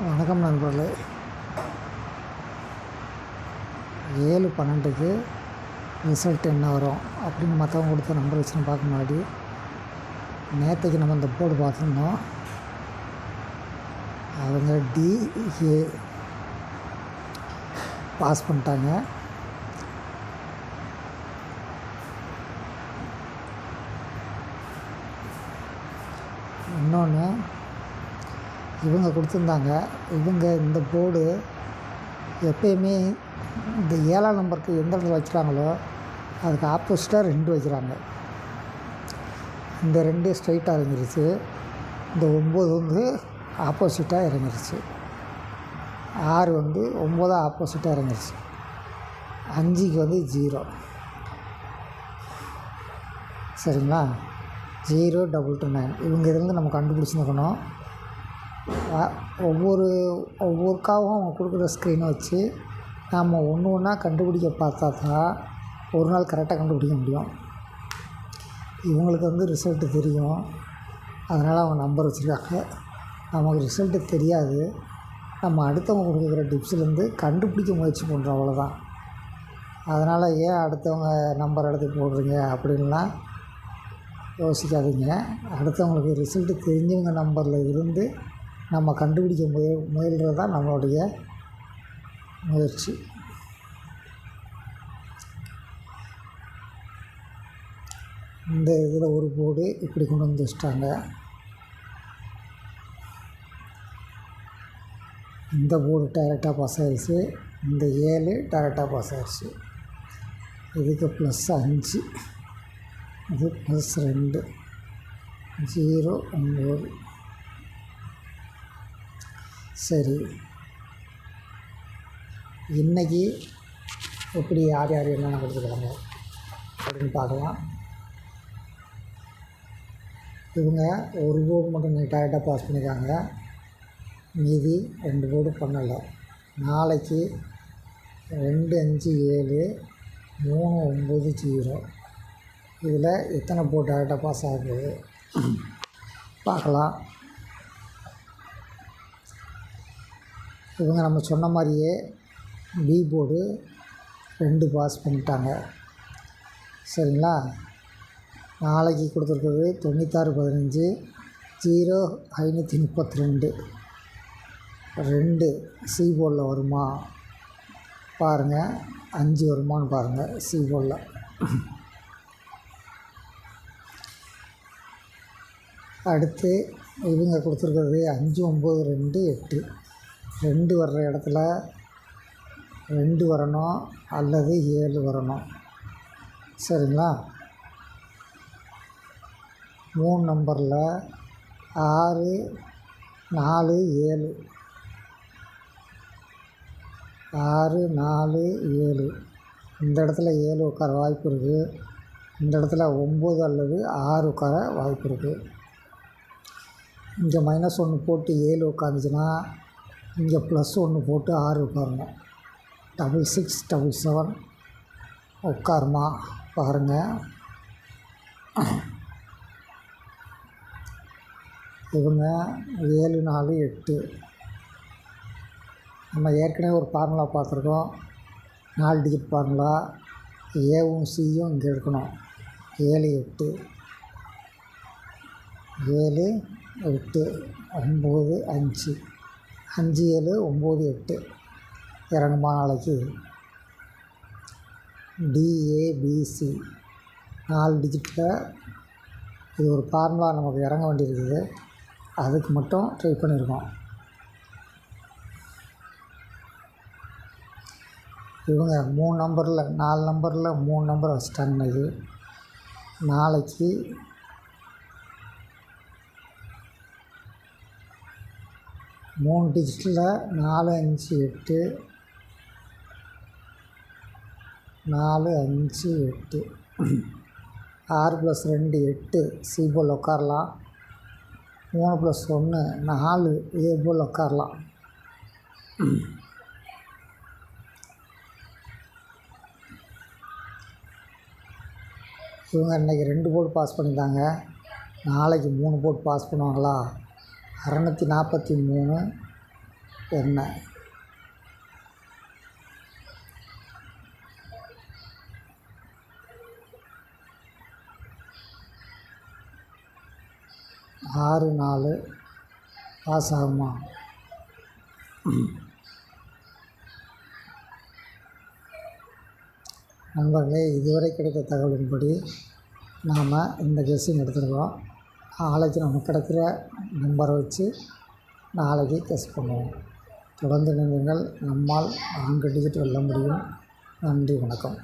வணக்கம் நண்பர்களே. 7/12க்கு ரிசல்ட் என்ன வரும் அப்படின்னு மற்றவங்க கொடுத்த நம்பர் வச்சு பார்க்க முன்னாடி நேற்றுக்கு நம்ம இந்த போர்டு பார்த்துருந்தோம். அவங்க டிஏ பாஸ் பண்ணிட்டாங்க. இன்னொன்று இவங்க கொடுத்துருந்தாங்க. இவங்க இந்த போர்டு எப்பயுமே இந்த 7ஆம் நம்பருக்கு எந்த இடத்துல வைக்கிறாங்களோ அதுக்கு ஆப்போசிட்டாக 2 வைக்கிறாங்க. இந்த 2 ஸ்ட்ரைட்டாக இறங்கிருச்சு. இந்த 9 வந்து ஆப்போசிட்டாக இறங்கிருச்சு. 6 வந்து 9 ஆப்போசிட்டாக இறங்கிருச்சு. 5க்கு வந்து 0. சரிங்களா? 02229 இவங்க இதுலேருந்து நம்ம கண்டுபிடிச்சிருக்கணும். ஒவ்வொருக்காவும் அவங்க கொடுக்குற ஸ்க்ரீனை வச்சு நாம் ஒன்று ஒன்றா கண்டுபிடிக்க பார்த்தா தான் ஒரு நாள் கரெக்டாக கண்டுபிடிக்க முடியும். இவங்களுக்கு வந்து ரிசல்ட்டு தெரியும், அதனால் அவங்க நம்பர் வச்சுருக்காங்க. நமக்கு ரிசல்ட்டு தெரியாது. நம்ம அடுத்தவங்க கொடுக்குற டிப்ஸ்லேருந்து கண்டுபிடிக்க முயற்சி பண்ணுறோம், அவ்வளோதான். அதனால் ஏன் அடுத்தவங்க நம்பர் எடுத்து போடுறீங்க அப்படின்லாம் யோசிக்காதீங்க. அடுத்தவங்களுக்கு ரிசல்ட்டு தெரிஞ்சவங்க நம்பரில் இருந்து நம்ம கண்டுபிடிக்க முயல்கிறது தான் நம்மளுடைய முயற்சி. இந்த இதில் ஒரு போர்டு இப்படி கொண்டு வந்து வச்சிட்டாங்க. இந்த போர்டு டைரெக்டாக பாஸ் ஆகிடுச்சு. இந்த 7 டைரெக்டாக பாஸ் ஆகிடுச்சு. இதுக்கு +5, இது +2, 0 9. சரி, இன்றைக்கி எப்படி யார் யார் என்னென்ன கொடுத்துருக்காங்க அப்படின்னு பார்க்கலாம். இவங்க ஒரு போர்டு மட்டும் டைரெக்டாக பாஸ் பண்ணியிருக்காங்க, மீதி 2 போர்டு பண்ணலை. நாளைக்கு 2 5 7 3 9 0 இதில் எத்தனை போர்டு டைரெக்டாக பாஸ் ஆகுது பார்க்கலாம். இவங்க நம்ம சொன்ன மாதிரியே பி போர்டு 2 பாஸ் பண்ணிட்டாங்க. சரிங்களா? நாளைக்கு கொடுத்துருக்குறது 9615 0 532. 2 சி போர்டில் வருமா பாருங்கள், 5 வருமானு பாருங்கள் சி போர்டில். அடுத்து இவங்க கொடுத்துருக்கிறது 5 9 2 8. 2 வர்ற இடத்துல 2 வரணும் அல்லது 7 வரணும். சரிங்களா? 3 நம்பரில் 6 4 7 6 4 7 இந்த இடத்துல 7 உட்கார வாய்ப்பு இருக்குது. இந்த இடத்துல 9 அல்லது 6 உட்கார வாய்ப்பு இருக்குது. இங்கே -1 போட்டு 7 உட்காந்துச்சுன்னா இங்கே +1 போட்டு 6 உட்காரணும். 66 77 உட்காருமா பாருங்கள். இவங்க 7 4 8. நம்ம ஏற்கனவே ஒரு ஃபார்முலா பார்த்துருக்கோம், 4 டிஜிட் ஃபார்முலா. ஏவும் சியும் இங்கே எடுக்கணும். 7 8 7 8 9 5 5 7 9 8 இறங்குமா நாளைக்கு. டிஏபிசி 4 டிஜிட்டில் இது ஒரு ஃபார்முலா நமக்கு இறங்க வேண்டியிருக்குது. அதுக்கு மட்டும் ட்ரை பண்ணியிருக்கோம். இவங்க 3 நம்பரில் 4 நம்பரில் 3 நம்பர் வச்சிட்டாங்க. நாளைக்கு 3 டிஜிட்டில் 4 5 8 4 5 8 6 + 2 8 சி போல் உட்காரலாம். 3 + 1 4 ஏ போல் உட்காரலாம். இவங்க இன்றைக்கி 2 போர்டு பாஸ் பண்ணிட்டாங்க. நாளைக்கு 3 போர்டு பாஸ் பண்ணுவாங்களா? 643 என்ன? ஆறு 4 பாஸ் ஆகுமா? நண்பர்களே, இதுவரை கிடைத்த தகவலின்படி நாம் இந்த கெஸ்ஸிங் எடுத்துருக்கோம். நாளைக்கு நமக்கு கிடைக்கிற நம்பரை வச்சு நாளைக்கு கெஸ் பண்ணுவோம். தொடர்ந்து நீங்கள் நம்மால் 4 டிஜிட் வெல்ல முடியும். நன்றி, வணக்கம்.